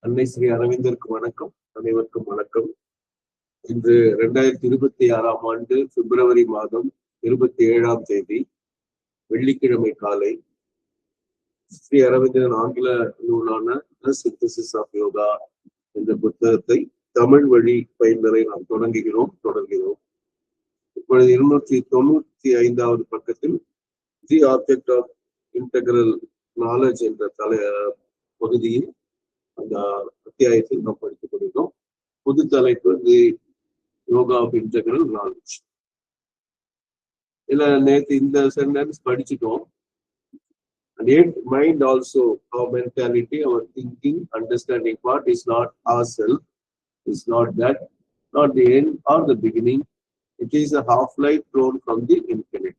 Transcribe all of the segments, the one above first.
அன்னை ஸ்ரீ அரவிந்தருக்கு வணக்கம். அனைவருக்கும் வணக்கம். இன்று 2026ஆம் ஆண்டு பிப்ரவரி மாதம் 27ஆம் தேதி வெள்ளிக்கிழமை காலை ஸ்ரீ அரவிந்தரின் ஆங்கில நூலான தி சிந்தசிஸ் ஆஃப் யோகா என்ற புத்தகத்தை தமிழ் வழி பயின்றதை நாம் தொடர்கிறோம். இப்பொழுது 295வது பக்கத்தில் the object of integral knowledge என்ற பகுதியில் அந்த அத்தியாயத்தில் நாம் படித்துக் கொள்கிறோம். புது தலைப்பு the yoga of integral knowledge. இல்ல நேற்று இந்த சென்டென்ஸ் படிச்சுட்டோம். And yet mind also, our mentality, our thinking, understanding part is not ourself, is not that, not the end or the beginning. It is a half-light flown from the infinite.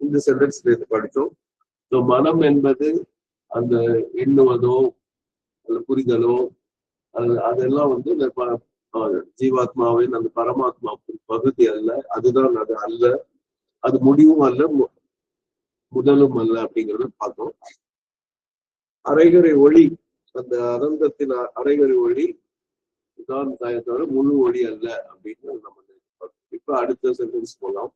இந்த sentence நேற்று படித்தோம். So மனம் என்பது அந்த எண்ணுவதோ அல்ல புரிதலோ அதெல்லாம் வந்து ஜீவாத்மாவின் அந்த பரமாத்மாவின் பகுதி அல்ல, அதுதான் அது அல்ல, அது முடிவும் அல்ல, முதலும் அல்ல அப்படிங்கிறத பார்த்தோம். அரைகுறை ஒளி, அந்த அனந்தத்தின் அரைகுறை ஒளி தான் தவிர முழு ஒளி அல்ல அப்படின்னு நம்ம பார்த்தோம். இப்ப அடுத்த சென்டென்ஸ் போலாம்.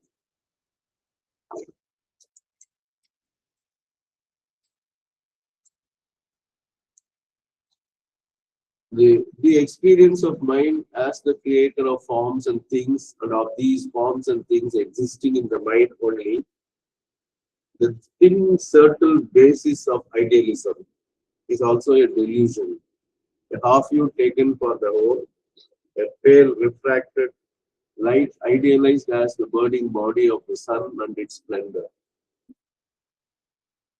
The experience of mind as the creator of forms and things, and of these forms and things existing in the mind only, the thin subtle basis of idealism is also a delusion, a half view taken for the whole, a pale refracted light idealized as the burning body of the sun and its splendor.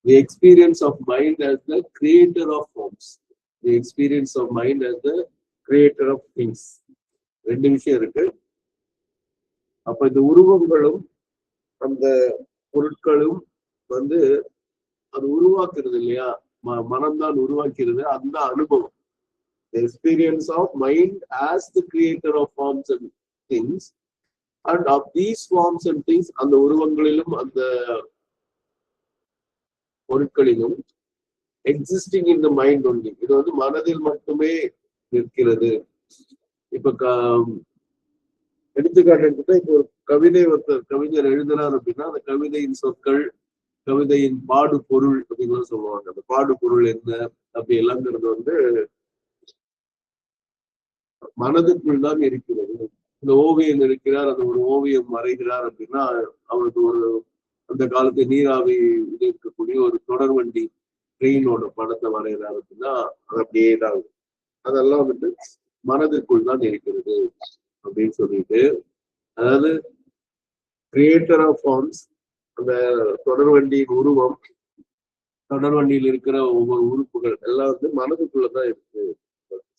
The experience of mind as the creator of forms, the experience of mind as the creator of things. ரெண்டு விஷயம் இருக்கு. அப்ப இந்த உருவங்களும் அந்த பொருட்களும் வந்து அது உருவாக்குறது இல்லையா, மனம்தான் உருவாக்கிறது. அந்த அனுபவம், the experience of mind as the creator of forms and things, and of these forms and things, அந்த உருவங்களிலும் அந்த பொருட்களிலும் existing in the mind only, இது வந்து மனதில் மட்டுமே நிற்கிறது. இப்ப எடுத்துக்காட்டு, இப்ப ஒரு கவிஞர் எழுதுறார் அப்படின்னா அந்த கவிதையின் சொற்கள், கவிதையின் பாடு பொருள் அப்படின்னு சொல்லுவாங்க. அந்த பாடு பொருள் என்ன அப்படி எல்லாங்கிறது வந்து மனதுக்குள் தான் இருக்கிறது. இந்த ஓவியம் இருக்கிறார், அந்த ஒரு ஓவியம் வரைகிறார் அப்படின்னா அவருக்கு ஒரு அந்த காலத்து நீராவி இது இருக்கக்கூடிய ஒரு தொடர்வண்டி ட்ரெயினோட படத்தை வரைகிறார் அப்படின்னா அது அப்படியே தான். அதெல்லாம் வந்து மனதிற்குள் தான் இருக்கிறது அப்படின்னு சொல்லிட்டு, அதாவது கிரியேட்டர் ஆஃப் ஃபார்ம்ஸ், அந்த தொடர்வண்டியின் உருவம், தொடர்வண்டியில் இருக்கிற ஒவ்வொரு உறுப்புகள் எல்லாம் வந்து மனதுக்குள்ளதான் இருக்கு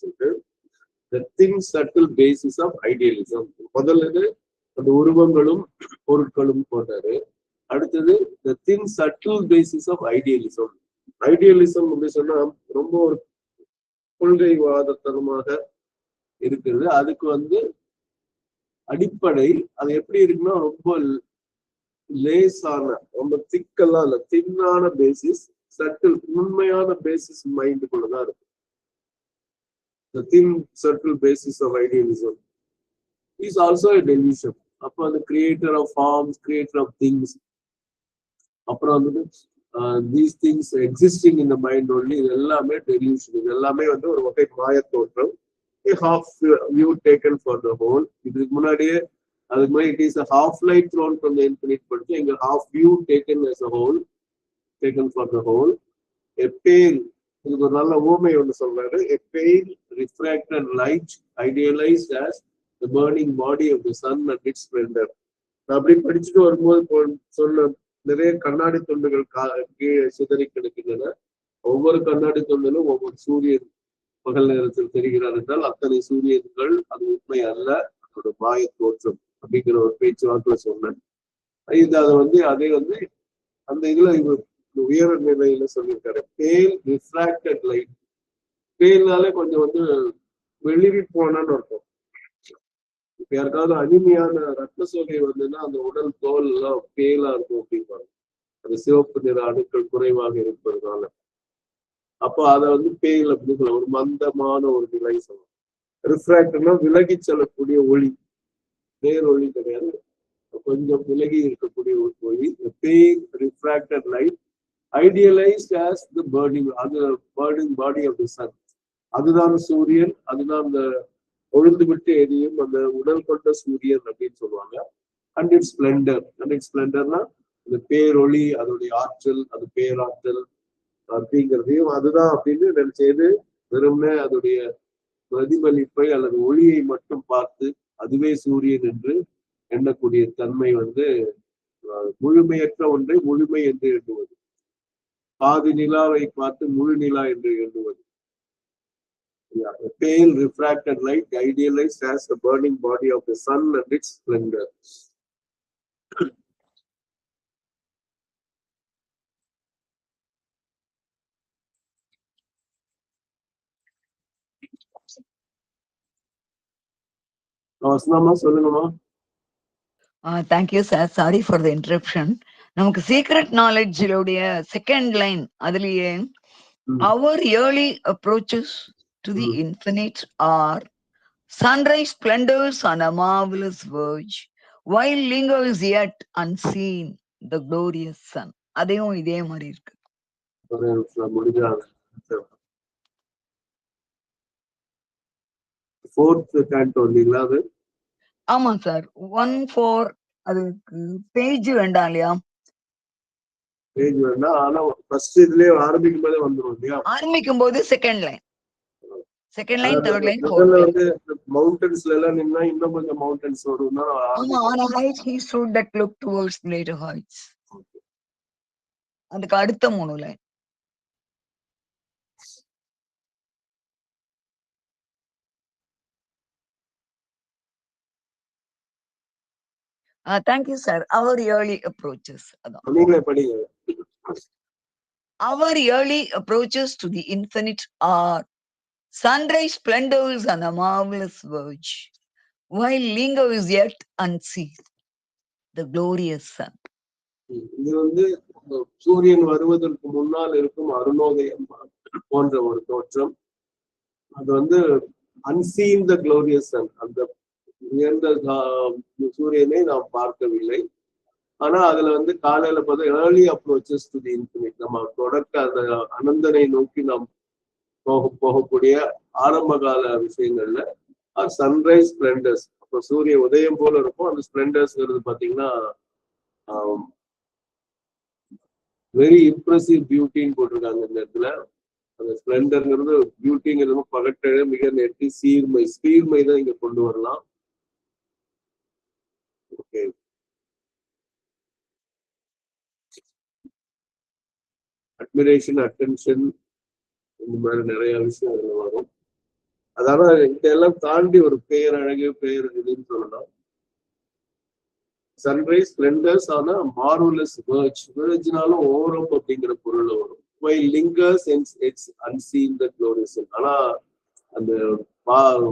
சொல்லிட்டு, the thin subtle basis of idealism. முதல்ல அந்த உருவங்களும் பொருட்களும் போட்டாரு. அடுத்தது the thin subtle basis of idealism. Idealism அப்படின்னு சொன்னா ரொம்ப ஒரு கொள்கைவாதத்தனமாக இருக்கிறது. அதுக்கு வந்து அடிப்படை அது எப்படி இருக்குன்னா ரொம்ப லேசான, ரொம்ப திக்கெல்லாம் இல்ல, தின்னான பேசிஸ், சட்டில் உண்மையான பேசிஸ் மைண்டுக்குள்ளதான் இருக்கு. The thin subtle basis of idealism is also a delusion. அப்போ அந்த creator of forms, creator of things, அப்புறம் வந்து these things existing in the mind only, இது எல்லாமே delusion. இது எல்லாமே வந்து ஒரு வகை மாயத்தோற்றம், a half view taken for the whole. இதுக்கு முன்னாடியே அதுக்கு முன்னாடி it is a half light thrown from the infinite படிச்சு, இங்க half view taken as a whole, taken for the whole, a pale, இதுக்கு ஒரு நல்ல ஊமை ஒன்று சொல்றாரு, a pale refracted light idealized as the burning body of the sun and its splendor. நான் அப்படி படிச்சுட்டு வரும்போது சொன்ன நிறைய கண்ணாடி துண்டுகள் சிதறி கிடக்கின்றன. ஒவ்வொரு கண்ணாடி துண்டிலும் ஒவ்வொரு சூரியன் பகல் நேரத்தில் தெரிகிறார் என்றால் அத்தனை சூரியன்கள் அது உண்மை அல்ல, அதோட மாய தோற்றம் அப்படிங்கிற ஒரு பேச்சுவார்த்தை சொன்னேன். இது அதை வந்து அதே வந்து அந்த இதுல உயர நிலையில சொல்லியிருக்காரு, பேல் ரிஃப்ராக்டட் லைட். பேல்னாலே கொஞ்சம் வந்து வெளிரி போனான்னு இருக்கும். இப்ப யாருக்காவது அனிமையான ரத்த சோகை வந்துன்னா அந்த உடல் தோல் எல்லாம் பேலா இருக்கும் அப்படிம்பாங்க. அந்த சிவப்பு நிற அணுக்கள் குறைவாக இருப்பதுனால. அப்போ அதை வந்து பேல் அப்படின்னு சொல்ல, ஒரு மந்தமான ஒரு நிலை சொல்லலாம். ரிஃப்ராக்டர்னா விலகி செல்லக்கூடிய ஒளி, நேர் ஒளி கிடையாது, கொஞ்சம் விலகி இருக்கக்கூடிய ஒரு ஒளி. Pale refracted light idealised as the burning, அது burning body of the sun. அதுதான் சூரியன், அதுதான் அந்த ஒழுந்து விட்டு எரியும் அந்த உடல் கொண்ட சூரியன் அப்படின்னு சொல்லுவாங்க. And it's splendour, and it's ஸ்பிளெண்டர்னா அந்த பேரொளி, அதோடைய ஆற்றல், அது பேராற்றல் அப்படிங்கிறதையும் அதுதான் அப்படின்னு நினைச்சது. வெறும்னே அதோடைய பிரதிபலிப்பை அல்லது ஒளியை மட்டும் பார்த்து அதுவே சூரியன் என்று எண்ணக்கூடிய தன்மை வந்து முழுமையற்ற ஒன்றை முழுமை என்று எண்ணுவது, பாதி நிலாவை பார்த்து முழு நிலா என்று எண்ணுவது. A pale refracted light idealized as the burning body of the sun and its splendor. சொல்லுங்கம்மா. Thank you, sir. Sorry for the interruption. நமக்கு சீக்ரெட் நாலேஜ்லோடைய செகண்ட் லைன் அதுலயே our early approaches to the infinite are sunrise splendors on a marvelous verge while lingers yet unseen the glorious sun. அதையும் இதே மாதிரி இருக்கு. ஆமா sir, 1-4 அதுக்கு page வேண்டாம் இல்லையா? பேஜ் வேண்டாம், ஆனா ஃபர்ஸ்ட் இதுலயே ஆரம்பிக்கும் போதே வந்துரும் இல்லையா? ஆரம்பிக்கும் போது second line, third line, fourth line. வந்து மவுண்டன்ஸ்ல எல்லாம் நின்னா இன்னும் கொஞ்சம் மவுண்டன்ஸ் வரும்னா. ஆமா, on a height he stood that looked towards greater heights. அதுக்கு அடுத்த 3 line. Thank you, sir. Our early approaches. Our early approaches to the infinite are sunrise splendors on a marvelous verge, while lingers yet unseen the glorious sun. இது வந்து சூரியன் வருவதற்கு முன்னால் இருக்கும் அருணோதயம் போன்ற ஒரு தோற்றம். அது வந்து unseen the glorious sun, அந்த உயர்ந்த சூரியனை நாம் பார்க்கவில்லை. ஆனா அதுல வந்து காலையில பார்த்தா early approaches to the infinite, நம்ம தொடக்க அந்த அனந்தனை நோக்கி நாம் போகக்கூடிய ஆரம்ப கால விஷயங்கள்ல சன்ரைஸ் ஸ்பிளெண்டர்ஸ், அப்போ சூரிய உதயம் போல இருக்கும். அந்த ஸ்பிளெண்டர்ஸ்ங்கிறது பாத்தீங்கன்னா வெரி இம்ப்ரெசிவ் பியூட்டின்னு போட்டிருக்காங்க இந்த இடத்துல. அந்த ஸ்பிளெண்டர்ங்கிறது பியூட்டிங்கிறது பகட்டழ மிக நெட்டி சீர்மை தான் இங்க கொண்டு வரலாம். ஓகே, அட்மிரேஷன், அட்டென்ஷன், இந்த மாதிரி நிறைய விஷயம் அதுல வரும். அதனால இதெல்லாம் தாண்டி ஒரு பேரழகு இதுன்னு சொல்லலாம். சன்ரைஸ் ஸ்பிளெண்டர்ஸ் ஆனா மார்வலஸ் வேர்ஜ்னாலும் ஓரம் அப்படிங்கிற பொருள்ல வரும். while lingers it's unseen the glorious sun. ஆனா அந்த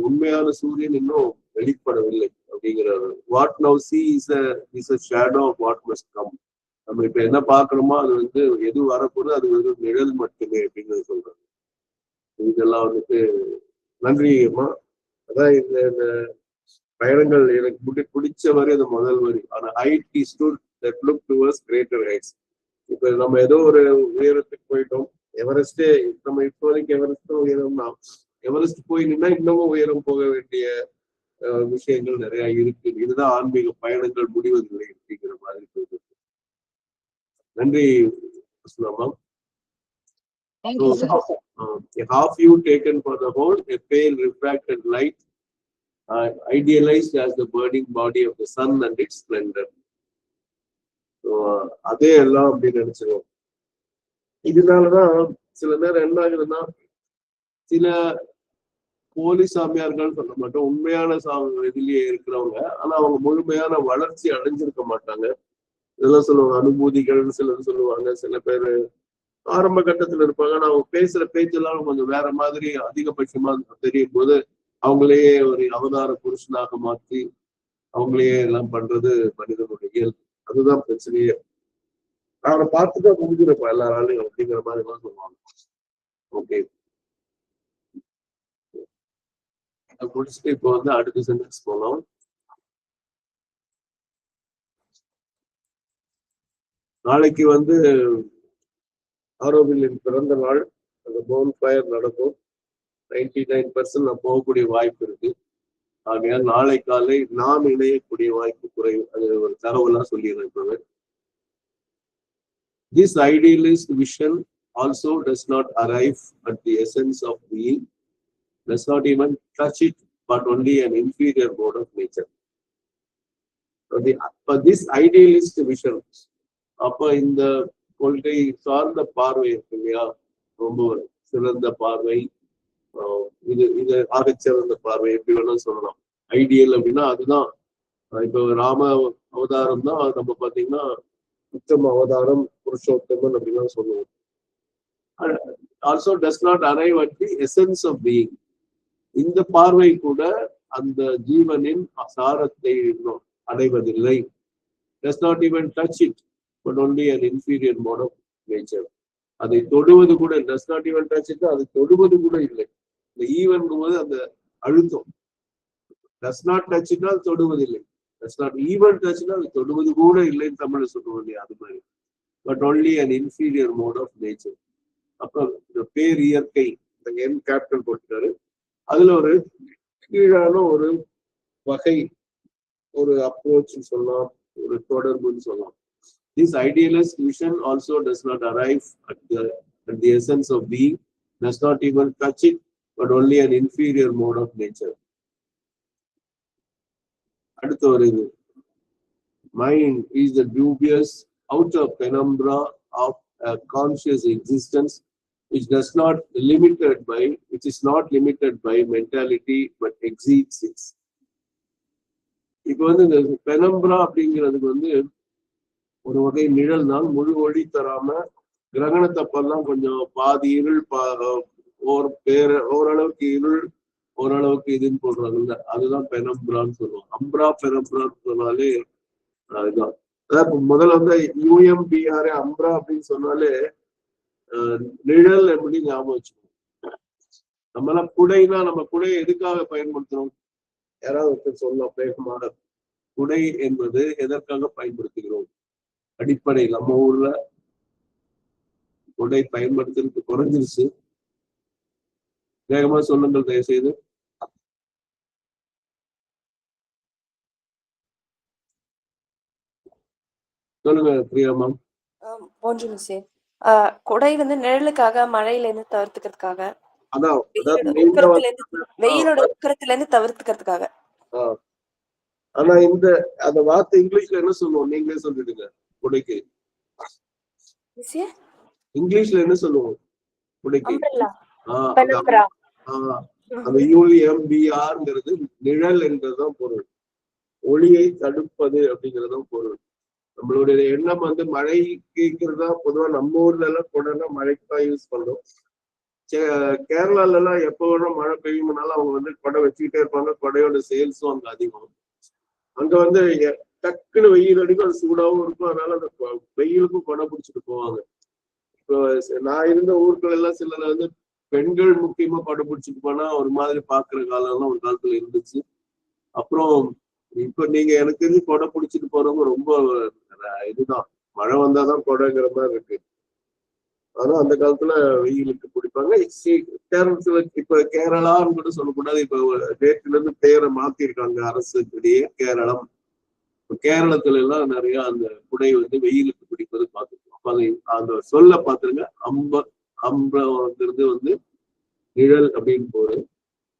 உண்மையான சூரியன் இன்னும் வெளிப்படவில்லை அப்படிங்கிறாரு. What now see is a shadow of what must come. நம்ம இப்ப என்ன பாக்குறோமோ அது வந்து எது வரப்போது அது ஒரு நிழல் மட்டுமே அப்படிங்கிறது சொல்றாங்க. இதெல்லாம் வந்துட்டு நன்றி அம்மா. அதான் இந்த பயணங்கள் எனக்கு பிடிச்ச வரி அது முதல் வரி. ஆனா height he stood that looked towards greater heights. இப்ப நம்ம ஏதோ ஒரு உயரத்துக்கு போயிட்டோம், எவரெஸ்டே, நம்ம இப்போதைக்கு எவரெஸ்டும் உயரம்னா எவரெஸ்ட் போய் நின்னா இன்னமும் உயரம் போக வேண்டிய விஷயங்கள் நிறைய இருக்கு. இதுதான் ஆன்மீக பயணங்கள் முடிவதில்லை அப்படிங்கிற மாதிரி போயிட்டு. நன்றி ma'am. A half view taken for the whole, a pale refracted light idealized as the burning body of the sun and its splendor. அதே எல்லாம் அப்படின்னு நினைச்சிருவோம். இதனாலதான் சில நேரம் என்ன ஆகுதுன்னா, சில போலி சாமியார்கள் சொல்ல மாட்டோம், உண்மையான இதுலயே இருக்கிறவங்க, ஆனா அவங்க முழுமையான வளர்ச்சி அடைஞ்சிருக்க மாட்டாங்க. இதெல்லாம் சொல்லுவாங்க அனுபூதிகள், சிலர் சொல்லுவாங்க, சில பேர் ஆரம்ப கட்டத்துல இருப்பாங்க. ஆனா அவங்க பேசுற பேச்செல்லாம் கொஞ்சம் வேற மாதிரி அதிகபட்சமா தெரியும் போது அவங்களையே ஒரு அவதார புருஷனாக மாற்றி அவங்களையே எல்லாம் பண்றது மனிதனுடைய இயல்பு. அதுதான் பிரச்சனையே. அவரை பார்த்துதான் முடிஞ்சிருப்பா எல்லாராலையும் அப்படிங்கிற மாதிரி எல்லாம் சொல்லுவாங்க. ஓகே, முடிச்சுட்டு இப்போ வந்து அடுத்த சென்டென்ஸ் போனோம். நாளைக்கு வந்து ஆரோவில்லின் பிறந்த நாள். அந்த போன் ஃபயர் நடக்கும். 99% நான் போகக்கூடிய வாய்ப்பு இருக்கு. ஆகையால் நாளை காலை நாம் இணையக்கூடிய வாய்ப்பு குறைவு. அது ஒரு தகவலா சொல்லிடுறேன் இப்பவே. This idealist vision also does not arrive at the essence of being, does not even touch it, but only an inferior mode of nature. So this idealist vision, அப்ப இந்த கொள்கை சார்ந்த பார்வை இருக்கு இல்லையா, ரொம்ப சிறந்த பார்வை, இது ஆகச்சிறந்த பார்வை, எப்படி வேணாலும் சொல்லலாம். ஐடியல் அப்படின்னா அதுதான். இப்போ ராம அவதாரம் தான் நம்ம பாத்தீங்கன்னா உத்தம அவதாரம், புருஷோத்தமன் அப்படின்லாம் சொல்லுவோம். Also does not arrive at the essence of being. இந்த பார்வை கூட அந்த ஜீவனின் சாரத்தை அடைவதில்லை. Does not even touch it, but only an inferior mode of nature. அதை தொடுவது கூட, does not even touch it, அதை தொடுவது கூட இல்லை. இந்த ஈவன் போது அந்த அழுத்தம், டஸ் நாட் டச் இட்னா அது தொடுவதில்லை, டஸ் நாட் ஈவன் டச்னா அது தொடுவது கூட இல்லைன்னு தமிழ்ல சொல்லுவோம் இல்லையா, அது மாதிரி. But only an inferior mode of nature. அப்புறம் இந்த பேர் இயற்கை, என் கேப்டன் போட்டுட்டாரு, அதுல ஒரு கீழான ஒரு வகை, ஒரு அப்ரோச் சொல்லலாம், ஒரு தொடர்புன்னு சொல்லலாம். This idealist vision also does not arrive at the essence of being, does not even touch it, but only an inferior mode of nature. அடுத்த ஒரு இது, mind is the dubious outer penumbra of a conscious existence which is not limited by mentality but exceeds it. இப்போ வந்து இந்த பெனம்பிரா அப்படிங்கிறதுக்கு வந்து ஒரு வகை நிழல் தான், முழு ஒளி தராம, கிரகணத்தப்பெல்லாம் கொஞ்சம் பாதி இருள், ஓரளவுக்கு இருள், ஓரளவுக்கு இதுன்னு போடுறாங்கல்ல, அதுதான் பெனம்பிரான்னு சொல்லுவோம். அம்ப்ரா பெனம்பிரான்னு சொன்னாலே அதுதான். அதாவது முதல்ல வந்து UMBR அம்ப்ரா அப்படின்னு சொன்னாலே நிழல் எப்படி ஞாபகம் வச்சுக்கணும். நம்மளாம் குடைனா, நம்ம குடையை எதுக்காக பயன்படுத்துறோம்? யாராவது சொல்லலாம் வேகமாக. குடை என்பது எதற்காக பயன்படுத்துகிறோம்? அடிப்படை நம்ம ஊர்ல குடை பயன்படுத்துறது குறைஞ்சிருச்சு. வேகமா சொல்லுங்கள் தயவு செய்து. சொல்லுங்க பிரியாமா. குடை வந்து நிழலுக்காக, மழையில இருந்து தவிர்த்துக்கிறதுக்காக, அதான் வெயிலோட உக்கரத்துல இருந்து தவிர்த்துக்கிறதுக்காக. ஆனா இந்த அந்த வார்த்தை இங்கிலீஷ்ல என்ன சொல்லுவோம்? நீங்களே சொல்லிடுங்க. குடைக்கு இங்கிலீஷ்ல என்ன சொல்லுவோம்? குடைக்கு அந்த UMBRங்கிறது நிழல் என்றதுதான் பொருள். ஒளியை தடுப்பது அப்படிங்கறதும் பொருள். நம்மளுடைய எண்ணம் வந்து மழை கேட்கறதா பொதுவா நம்ம ஊர்ல எல்லாம் குடைனா மழைக்கு தான் யூஸ் பண்றோம். கேரளால எல்லாம் எப்போ வேணும் மழை பெய்யும்னாலும் அவங்க வந்து கொடை வச்சுக்கிட்டே இருப்பாங்க. கொடையோட சேல்ஸும் அங்க அதிகம். அங்க வந்து டக்குன்னு வெயில் அடிக்கும், அது சூடாவும் இருக்கும். அதனால அந்த வெயிலுக்கும் கொடை பிடிச்சிட்டு போவாங்க. இப்போ நான் இருந்த ஊர்கள் எல்லாம் சிலர் வந்து பெண்கள் முக்கியமா கொடை பிடிச்சிட்டு போனா ஒரு மாதிரி பாக்குற காலம்லாம் ஒரு காலத்துல இருந்துச்சு. அப்புறம் இப்ப நீங்க எனக்கு தெரிஞ்சு கொடை பிடிச்சிட்டு போறவங்க ரொம்ப இதுதான், மழை வந்தாதான் கொடைங்கிற மாதிரி இருக்கு. ஆனா அந்த காலத்துல வெயிலுக்கு பிடிப்பாங்க. கேரளத்துல இப்ப கேரளான்னு கூட சொல்லக்கூடாது, இப்ப நேற்றுல இருந்து பேரை மாத்திருக்காங்க அரசுக்கிடையே கேரளம். கேரளத்துல எல்லாம் நிறைய அந்த குடை வந்து வெயிலுக்கு பிடிப்பது பார்த்துருக்கோம். அப்ப அந்த சொல்ல பாத்துருங்க. அம்பங்கிறது வந்து நிழல் அப்படின்னு போது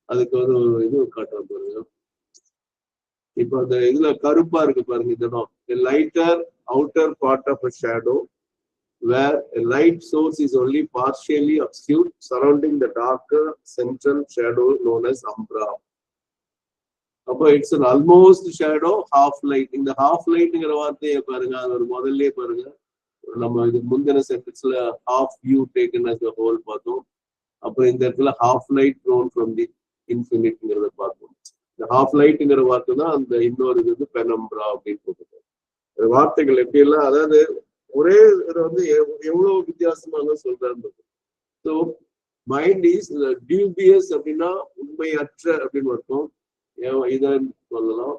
அதுக்கு ஒரு இது காட்டுற பாருங்க. இப்ப அந்த இதுல கருப்பா இருக்கு பாருங்க, இதெல்லாம் lighter outer part of a shadow where a light source is only partially obscured surrounding the darker central shadow known as umbra. அப்போ it's an almost shadow, half light. இந்த half lightங்கிற வார்த்தையை பாருங்க, அது ஒரு முதல்ல பாருங்க. நம்ம இது முந்தின சென்டென்ஸ்ல half view taken as a whole பார்த்தோம். அப்புறம் இந்த இடத்துல half light thrown from the infiniteங்கிறத பார்த்தோம். இந்த half lightங்கிற வார்த்தை தான் அந்த இன்னொரு இது வந்து பெனம்பிரா அப்படின்னு போட்டுருக்காங்க. வார்த்தைகள் எப்படி எல்லாம், அதாவது ஒரே இதை வந்து எவ்வளவு வித்தியாசமாக சொல்றாரு. ஸோ மைண்ட் இஸ் டியூபியஸ் அப்படின்னா உண்மையற்ற அப்படின்னு அர்த்தம். இதன் சொல்லலாம்.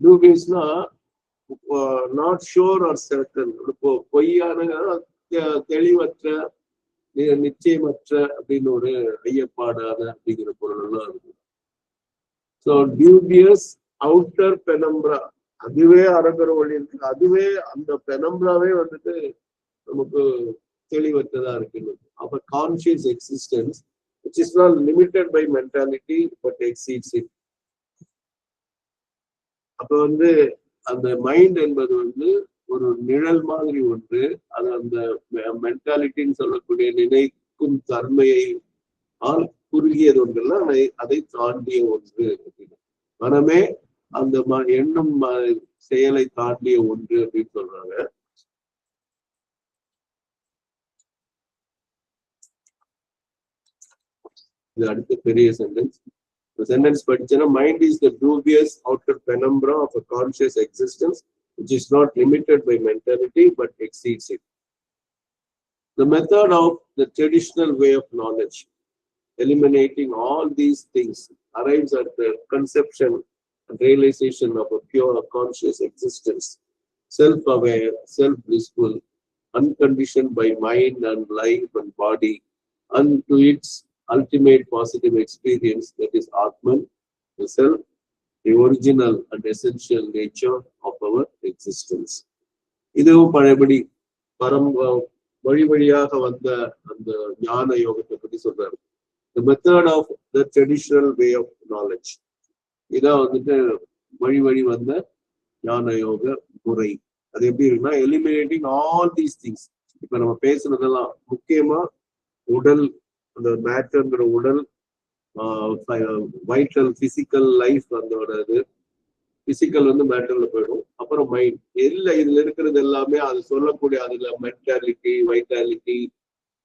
டியூபியஸ்னா நாட் ஷோர் ஆர் சர்டன், பொய்யான தெளிவற்ற நிச்சயமற்ற அப்படின்னு ஒரு ஐயப்பாடான அப்படிங்கிற பொருள் எல்லாம் இருக்கு. ஸோ டியூபியஸ் அவுட்டர் பெனம்ப்ரா, அதுவே அரங்கர ஒளி இருக்கு, அதுவே அந்த பெனம்ப்ராவே வந்துட்டு நமக்கு தெளிவற்றதா இருக்கு. அப்ப conscious existence which is not limited by mentality but exceeds it. அப்ப வந்து அந்த மைண்ட் என்பது வந்து ஒரு நிழல் மாதிரி ஒன்று. அது அந்த மென்டாலிட்டின்னு சொல்லக்கூடிய நினைக்கும் தன்மையை குறுகியது ஒன்றுல அதை தாண்டிய ஒன்று. மனமே அந்த எண்ணும் செயலை தாண்டிய ஒன்று அப்படின்னு சொல்றாங்க. இது அடுத்த பெரிய சென்டென்ஸ். சென்டென்ஸ் படிச்சேன்னா, mind is the dubious outer penumbra of a conscious existence which is not limited by mentality but exceeds it. The method of the traditional way of knowledge, eliminating all these things, arrives at the conception and realization of a pure conscious existence, self-aware, self-blissful, unconditioned by mind and life and body, unto its ultimate positive experience, that is Atman, the self, the original and essential nature of our existence. இதுவும் பழையபடி வழி வழியாக வந்த அந்த ஞான யோகத்தை பற்றி சொல்றாரு. The method of the traditional way of knowledge, இதான் வந்துட்டு வழி வந்த ஞான யோக முறை. அது எப்படி இருக்குன்னா, எலிமினேட்டிங் ஆல் தீஸ் திங்ஸ். இப்ப நம்ம பேசுனதெல்லாம் முக்கியமா உடல், அந்த மேட்டர்ங்கிற உடல், வைட்டல் பிசிக்கல் லைஃப், அதோட இது பிசிக்கல் வந்து மேட்டர்ல போயிடும். அப்புறம் மைண்ட், இதுல இருக்கிறது எல்லாமே அது சொல்லக்கூடிய, அதுல மென்டாலிட்டி, வைட்டாலிட்டி,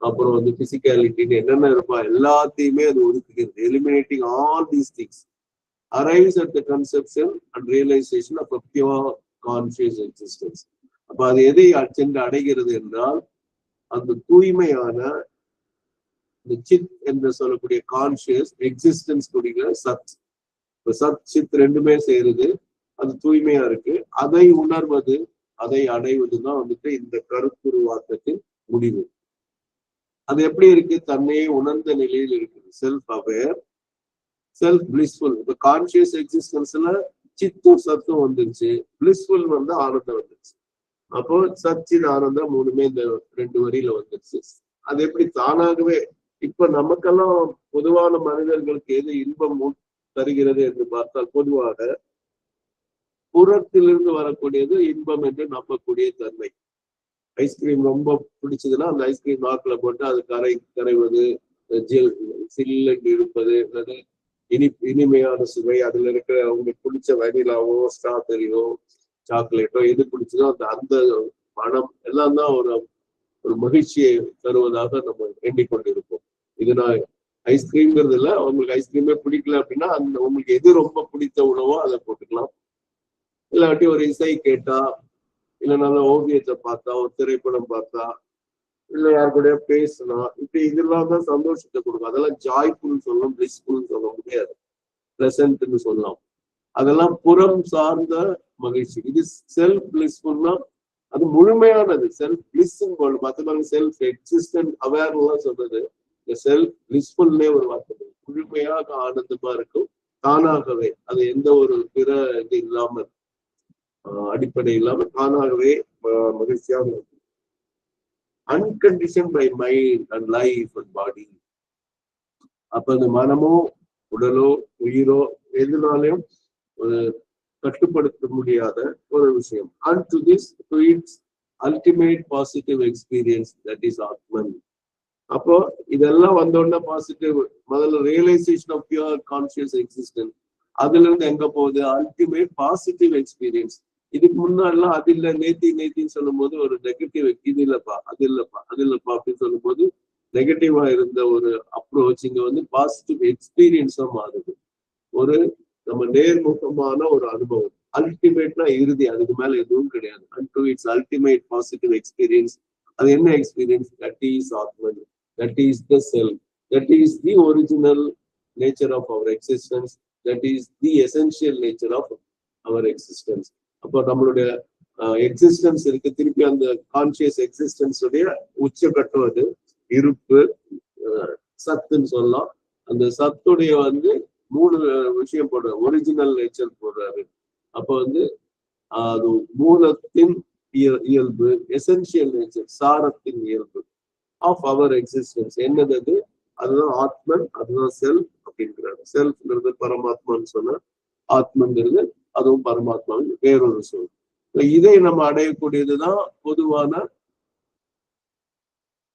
அப்புறம் வந்து பிசிக்காலிட்டின்னு என்னென்ன இருப்பா எல்லாத்தையுமே அது ஒதுக்குகிறது. Eliminating all these things arrives at the conception and realization of a pure conscious existence. அப்ப அது எதை சென்று அடைகிறது என்றால், அந்த தூய்மையான இந்த சித் என்று சொல்லக்கூடிய கான்சியஸ் எக்ஸிஸ்டன்ஸ் கூடிய சத். சத் சித் ரெண்டுமே சேருது, அது தூய்மையா இருக்கு. அதை உணர்வது, அதை அடைவதுதான் வந்துட்டு இந்த கருத்துருவாக்கத்தின் முடிவு. அது எப்படி இருக்கு? தன்னையே உணர்ந்த நிலையில் இருக்குது. Self aware, self blissful. இப்ப கான்சியஸ் எக்ஸிஸ்டன்ஸ்ல சித்தும் சத்தும் வந்துருச்சு, பிளிஸ்ஃபுல் வந்து ஆனந்தம் வந்துருச்சு. அப்போ சச்சின் ஆனந்தம் மூணுமே இந்த 2 வரியில வந்துருச்சு. அது எப்படி தானாகவே? இப்ப நமக்கெல்லாம் பொதுவான மனிதர்களுக்கு எது இன்பம் தருகிறது என்று பார்த்தால், பொதுவாக புறத்திலிருந்து வரக்கூடியது இன்பம் என்று நம்பக்கூடிய தன்மை. ஐஸ்கிரீம் ரொம்ப பிடிச்சதுன்னா அந்த ஐஸ்கிரீம் நாக்குல போட்டு அது கரைவது, சில்லு இருப்பது, அல்லது இனிமையான சுவை, அதுல இருக்கிற அவங்களுக்கு பிடிச்ச வெனிலாவோ ஸ்ட்ராபெரியோ சாக்லேட்டோ எது பிடிச்சதோ அந்த மனம் எல்லாம் தான் ஒரு மகிழ்ச்சியை தருவதாக நம்ம எண்ணிக்கொண்டிருப்போம். இது நான் ஐஸ்கிரீம்ங்கிறது இல்லை, உங்களுக்கு ஐஸ்கிரீமே பிடிக்கல அப்படின்னா அந்த உங்களுக்கு எது ரொம்ப பிடித்த உணவோ அதை போட்டுக்கலாம். இல்லாட்டி ஒரு இசை கேட்டா, இல்லை நல்ல ஓவியத்தை பார்த்தா, ஒரு திரைப்படம் பார்த்தா, இல்லை யாரு கூட பேசினா, இப்ப இதெல்லாம் தான் சந்தோஷத்தை கொடுக்கும். அதெல்லாம் ஜாய்ஃபுல் சொல்லலாம், பிளிஸ்ஃபுல் சொல்ல முடியாது, பிளசன்ட்னு சொல்லலாம். அதெல்லாம் புறம் சார்ந்த மகிழ்ச்சி. இது செல்ஃப் பிளிஸ்ஃபுல்னா அது முழுமையானது. செல்ஃப் பிளிஸ்ன்னு போடணும். மற்ற மாதிரி செல்ஃப் எக்ஸிஸ்டன்ட் அவேர்லாம் சொல்றது, இந்த செல்ஃப் பிளிஸ்ஃபுல்னே ஒரு வார்த்தை. முழுமையாக ஆனந்தமா இருக்கும், தானாகவே. அது எந்த ஒரு பிற இது இல்லாம, அடிப்படை இல்லாம தானாகவே மகிழ்ச்சியாக இருக்கும். Unconditioned by mind and life and body. அப்ப அந்த மனமோ உடலோ உயிரோ எதுனாலையும் கட்டுப்படுத்த முடியாத ஒரு விஷயம். And to this, to its ultimate positive experience, that is Atman. அப்போ இதெல்லாம் வந்தோடனே பாசிட்டிவ், முதல்ல realisation of pure conscious existence. அதுல இருந்து எங்க போகுது? Ultimate positive experience. இதுக்கு முன்னாடிலாம் அது இல்லை, நேத்தின்னு சொல்லும் போது ஒரு நெகட்டிவ், இது இல்லப்பா, அது இல்லப்பா, அது இல்லப்பா அப்படின்னு சொல்லும் போது நெகட்டிவா இருந்த ஒரு அப்ரோச் இங்க வந்து பாசிட்டிவ் எக்ஸ்பீரியன்ஸா மாறுது. ஒரு நம்ம நேர்முகமான ஒரு அனுபவம். அல்டிமேட்னா இறுதி, அதுக்கு மேல எதுவும் கிடையாது. unto its ultimate positive experience. அது என்ன experience? That is Atman, that is the self, that is the original nature of our existence, that is the essential nature of our existence. அப்போ நம்மளுடைய எக்ஸிஸ்டன்ஸ் இருக்கு, திருப்பி அந்த கான்சியஸ் எக்ஸிஸ்டன்ஸ் உடைய உச்சக்கட்டம் அது இருப்பு, சத்துன்னு சொல்லலாம். அந்த சத்துடைய வந்து 3 விஷயம் போடுறாரு, ஒரிஜினல் நேச்சர் போடுறாரு. அப்போ வந்து அது மூலத்தின் இயல்பு, எசென்சியல் நேச்சர், சாரத்தின் இயல்பு ஆஃப் அவர் எக்ஸிஸ்டன்ஸ் என்னது அது? அதுதான் ஆத்மன், அதுதான் செல்ஃப் அப்படிங்கிறாரு. செல்ஃப்ங்கிறது பரமாத்மான்னு சொன்னா, ஆத்மங்கிறது அதுவும் பரமாத்மாவின் வேறொரு சொல். இதை நம்ம அடையக்கூடியதுதான் பொதுவான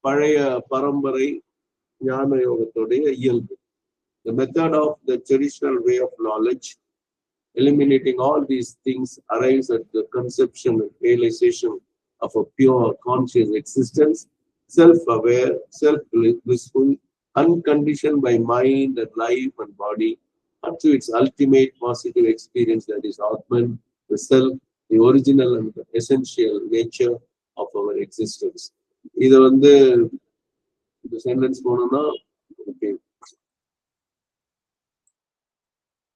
பழைய பரம்பரை ஞான யோகத்துடைய இயல்பு. The method of the traditional way of knowledge, eliminating all these things, arrives at the conception and realization of a pure conscious existence, self-aware, self-blissful, unconditioned by mind and life and body, up to its ultimate positive experience, that is Atman, the self, the original and the essential nature of our existence. இது வந்து இந்த sentence போனோம்னா, okay,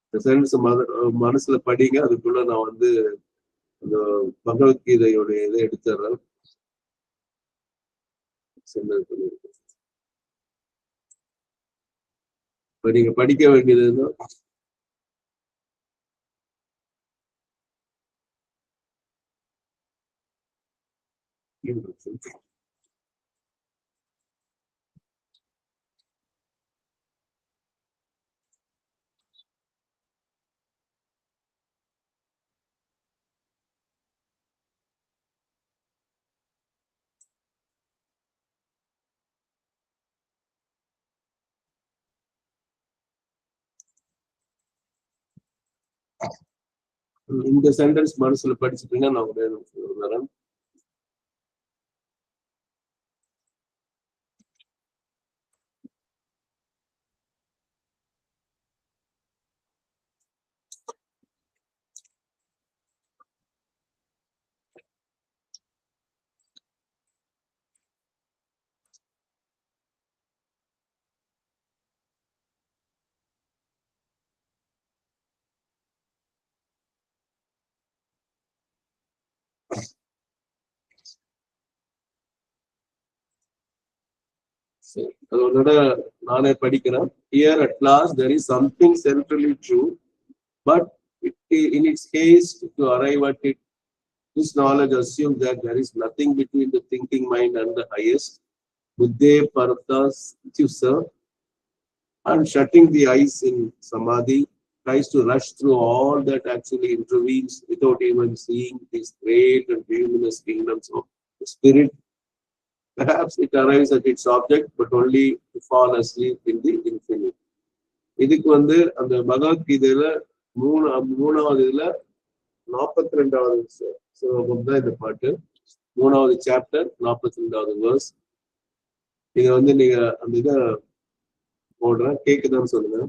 இந்த sentence மனசுல படிங்க. அதுக்குள்ள நான் வந்து அந்த பகவத்கீதையோடைய இதை எடுத்துறேன். இப்ப நீங்க படிக்க வேண்டியதுன்னா, இந்த சென்டென்ஸ் மனசுல படிச்சுட்டீங்கன்னா நான் வரேன். அதோட நானே படிக்கிறேன். Here at last there is something centrally true, but in its haste to arrive at it, this knowledge assumes that there is nothing between the thinking mind and the highest, buddhe paratas tyusa, and shutting the eyes in samadhi, tries to rush through all that actually intervenes without even seeing these great and luminous kingdoms of the spirit. Perhaps it arrives at its object, but only to fall asleep in the infinite. இதுக்கு வந்து அந்த பகவத்கீதையில மூணாவது இதுல 42வது ஸ்லோகம் தான் இந்த பாட்டு. 3வது சாப்டர் 42வது வேர்ஸ். இத வந்து நீங்க அந்த இதை போடுறேன், கேக்குதான்னு சொல்லுங்க.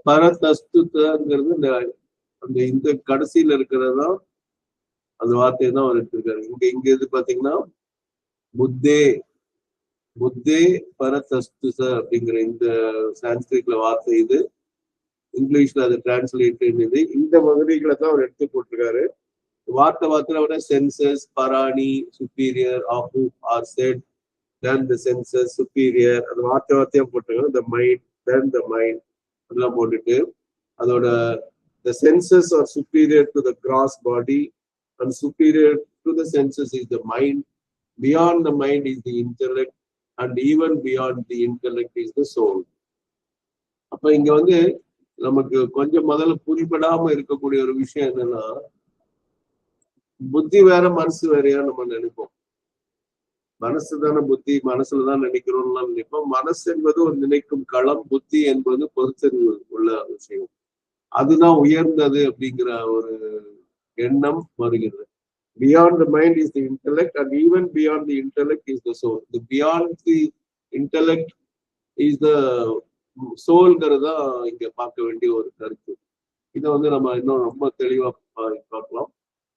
பரதஸ்துங்கிறது அந்த இந்த கடைசியில இருக்கிறதா அந்த வார்த்தையை தான் அவர் எடுத்திருக்காரு. இங்க இது பாத்தீங்கன்னா புத்தே பரதஸ்துச அப்படிங்கிற இந்த சான்ஸ்கிரிட்ல வார்த்தை இது. இங்கிலீஷ்ல அது டிரான்ஸ்லேட் இது. இந்த வகைகளை தான் அவர் எடுத்து போட்டிருக்காரு. வார்த்தை விட சென்சஸ், பராணி, superior, of, are said, then the senses, superior, அது வார்த்தையா போட்டிருக்காங்க. The mind, then the mind அதெல்லாம் போட்டுட்டு அதோட the senses are superior to the gross body and superior to the senses is the mind, beyond the mind is the intellect, and even beyond the intellect is the soul. அப்ப இங்க வந்து நமக்கு கொஞ்சம் முதல்ல புரிபடாம இருக்கக்கூடிய ஒரு விஷயம் என்னன்னா, புத்தி வேற மனசு வேறையா நம்ம நினைப்போம். மனசு தானே புத்தி, மனசுலதான் நினைக்கிறோம்லாம் நினைப்போம். மனசு என்பது ஒரு நினைக்கும் களம், புத்தி என்பது பொறுத்தறிவு உள்ள விஷயம். அதுதான் உயர்ந்தது அப்படிங்கிற ஒரு எண்ணம் வருகிறது. Beyond the mind is the intellect, and even beyond the intellect is the soul. The beyond the intellect is the soulங்கிறதா இங்க பார்க்க வேண்டிய ஒரு கருத்து. இதை வந்து நம்ம இன்னும் ரொம்ப தெளிவா பார்க்கலாம்.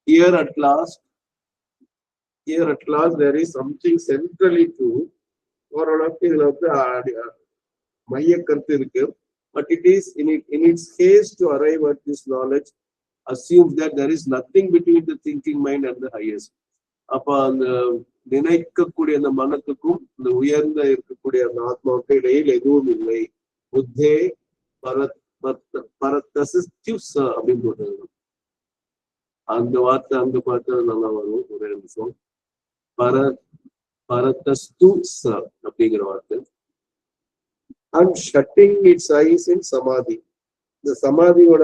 Here at last there is something centrally true. ஓரளவுக்கு இதுல வந்து மைய கருத்து இருக்கு. But it is in its haste to arrive at this knowledge assumes that there is nothing between the thinking mind and the highest. அப்ப அந்த நினைக்கக்கூடிய அந்த மனத்துக்கும் இந்த உயர்ந்த இருக்கக்கூடிய அந்த ஆத்மாவுக்கு இடையில் எதுவும் இல்லை. புத்தே பரத்தசித்யுஸ் அப்படின்னு போட்டாங்க. அந்த வார்த்தை அங்க பார்த்தா நல்லா வரும். ஒரே நிமிஷம். பரத்தஸ்து அப்படிங்கிற வார்த்தை. And shutting its eyes in samadhi. இந்த சமாதியோட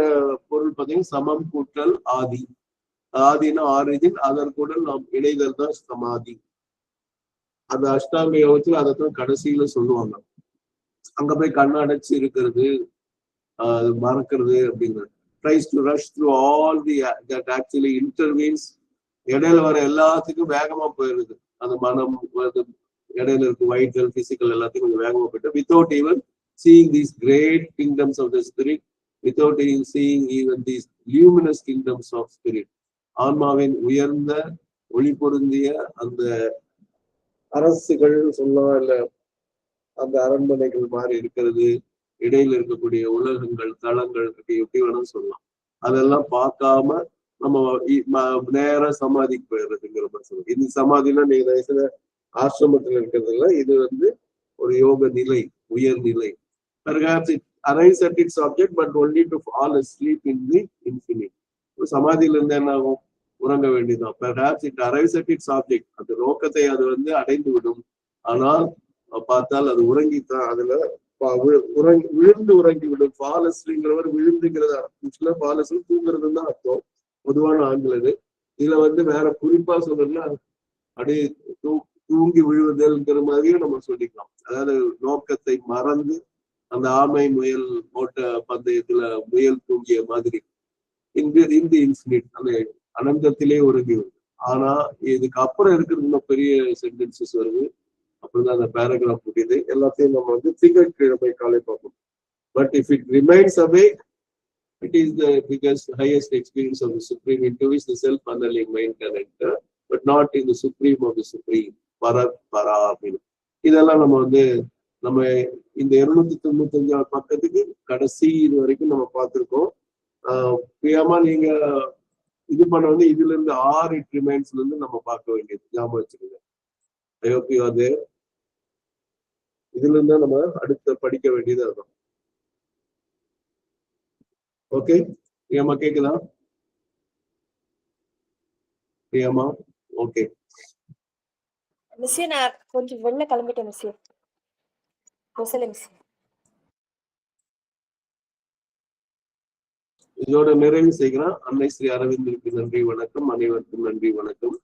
பொருள் பார்த்தீங்கன்னா சமம் கூட்டல் ஆதி. ஆதினா ஆரிஜின், அதற்குட நாம் இணைதல் தான் சமாதி. அந்த அஷ்டாங்க யோகத்துல அதைத்தான் கடைசியில சொல்லுவாங்க. அங்க போய் கண்ணடைச்சு இருக்கிறது, மறக்கிறது அப்படிங்கிறது. Tries to rush through all that actually intervenes. இடையில வர எல்லாத்துக்கும் வேகமா போயிருது. அந்த மனம் இடையில இருக்கு வைட்டல் பிசிக்கல் எல்லாத்தையும் கொஞ்சம் வேகமா போயிட்டு, without even seeing these great kingdoms of the spirit, without even seeing even these luminous kingdoms of spirit. ஆன்மாவின் உயர்ந்த ஒளி பொருந்திய அந்த அரசுகள் சொல்லலாம், இல்ல அந்த அரண்மனைகள் மாதிரி இருக்கிறது, இடையில இருக்கக்கூடிய உலகங்கள் தளங்கள் எப்படி வேணும் சொல்லலாம். அதெல்லாம் பார்க்காம நம்ம நேர சமாதிக்கு போயிடுறதுங்கிற மாதிரி சொல்லுங்க. இந்த சமாதினா நீங்க வயசுல ஆசிரமத்தில் இருக்கிறது இல்லை, இது வந்து ஒரு யோக நிலை, உயர்நிலை. Perhaps it arrives at its object, but only to fall asleep in the infinite. சமாதியில இருந்து என்ன ஆகும்? உறங்க வேண்டியதுதான். Perhaps it arrives at its object. அந்த நோக்கத்தை அது வந்து அடைந்து விடும். ஆனால் பார்த்தால் அது உறங்கித்தான், அதுல விழுந்து உறங்கி விடும். ஃபால் அஸ்லீப்ங்கிறவர் விழுந்துங்கிறது அர்த்தம். ஃபால் அஸ்லீப் தூங்குறதுன்னு தான் அர்த்தம், பொதுவான ஆங்கிலது. இதுல வந்து வேற குறிப்பா சொல்றதுன்னா அப்படியே தூங்கி விழுவதல்ங்கிற மாதிரியும் நம்ம சொல்லிக்கலாம். அதாவது நோக்கத்தை மறந்து அந்த ஆமை முயல் ஓட்ட பந்தயத்துல முயல் தூங்கிய மாதிரி இந்த இன்ஃபினிட் அந்த அனந்தத்திலே உறங்கி வருது. ஆனா இதுக்கு அப்புறம் இருக்கிறது இன்னும் பெரிய சென்டென்சஸ் வருது. அப்படிதான் அந்த பேராகிராஃப் முடியுது. எல்லாத்தையும் நம்ம வந்து திங்கட்கிழமை காலை பார்ப்போம். But if it remains awake, it is the biggest highest experience of the supreme, into which the self underlying mind can enter, but not in the supreme of the supreme. பரா அப்படின்னு இதெல்லாம் நம்ம வந்து நம்ம இந்த 295 பக்கத்துக்கு கடைசி இது வரைக்கும் நம்ம பார்த்திருக்கோம். பிரியமா நீங்க இது பண்ண வந்து இதுல இருந்து 6 it remains இருந்து நம்ம பார்க்க வேண்டியது ஞாபகம் வச்சுக்கோங்க. I hope you are there. இதுல இருந்தா நம்ம அடுத்த படிக்க வேண்டியது அதுதான். ஓகே, பிரியமா கேக்குதா? பிரியமா ஓகே. மிஸ்ஸே நான் கொஞ்சம் வெளில கிளம்பிட்டேன் மிஸ்ஸே. இதோட நிறைவு செய்கிறேன். அன்னை ஸ்ரீ அரவிந்தருக்கு நன்றி வணக்கம். அனைவருக்கும் நன்றி வணக்கம்.